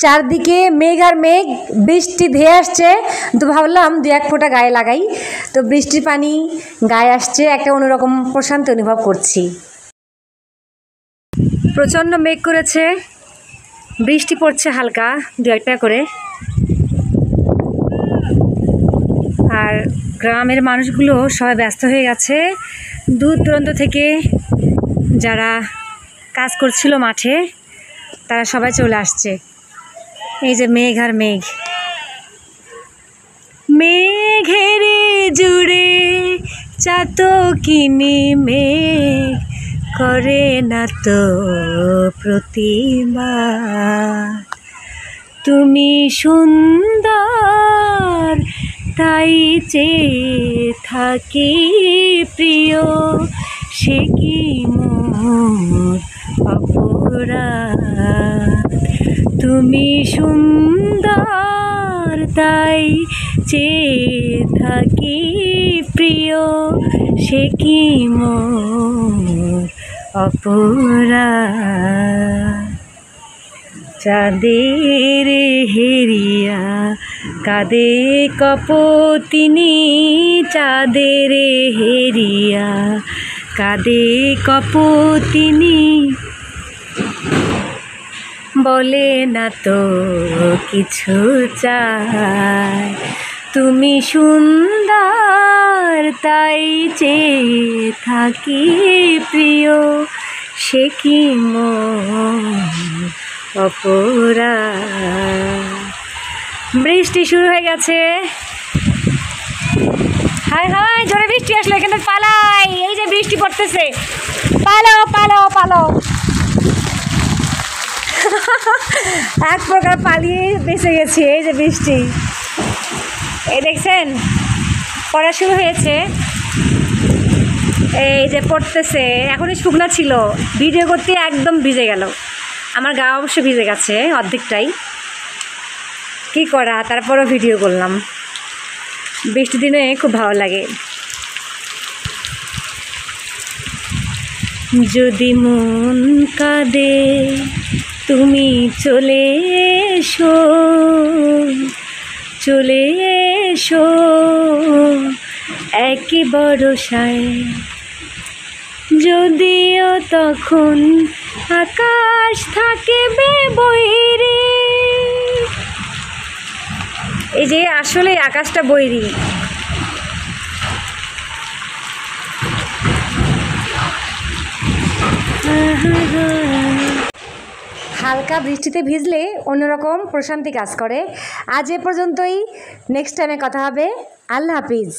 চারদিকে মেঘ আর মেঘ, বৃষ্টি ধেয়ে আসছে। তো ভাবলাম দু এক ফোঁটা গায়ে লাগাই। তো বৃষ্টির পানি গায়ে আসছে, একটা অন্যরকম প্রশান্তি অনুভব করছি। প্রচণ্ড মেঘ করেছে, বৃষ্টি পড়ছে হালকা দু একটা করে। আর গ্রামের মানুষগুলো সবাই ব্যস্ত হয়ে গেছে। দূর দূরান্ত থেকে যারা কাজ করছিল মাঠে, তারা সবাই চলে আসছে। এই যে মেঘ আর মেঘ, মেঘের জুড়ে চাতকিনি মেঘ করে না তো প্রতিমা। তুমি সুন্দর তাই চেয়ে থাকি প্রিয়, সে কি মোর অপরাধ। তুমি সুন্দর তাই চেয়ে থাকি প্রিয়, সে কি মোর অপরাধ। চাঁদের হেরিয়া কাঁদে কপতিনী, চাঁদের হেরিয়া কাঁদে কপতিনী, বলে না তো কিছু চায়। তুমি সুন্দর তাই চেয়ে থাকি প্রিয়, সে কি মোর অপরাধ। বৃষ্টি শুরু হয়ে গেছে। হায় হায়, জোরে বৃষ্টি আসলো, এখানে পালাই। এই যে বৃষ্টি পড়তেছে, পালাও পালাও পালাও। এক প্রকার পালিয়ে বেঁচে গেছি। এই যে বৃষ্টি, এই দেখছেন পড়া শুরু হয়েছে, এই যে পড়তেছে। এখনই শুকনা ছিল, ভিডিও করতে একদম ভিজে গেল। আমার গা অবশ্য ভিজে গেছে অর্ধেকটাই, কি করা, তারপরও ভিডিও করলাম। বৃষ্টির দিনে খুব ভালো লাগে। যদি মন কাঁদে তুমি চলে এসো, চলে এসো একই ভরসায়। যদিও তখন আকাশ থাকবে বৈরী, এই যে আসলে আকাশটা বৈরী। হালকা বৃষ্টিতে ভিজলে অন্যরকম প্রশান্তি কাজ করে। আজ এ পর্যন্তই, নেক্সট টাইমে কথা হবে। আল্লাহ হাফিজ।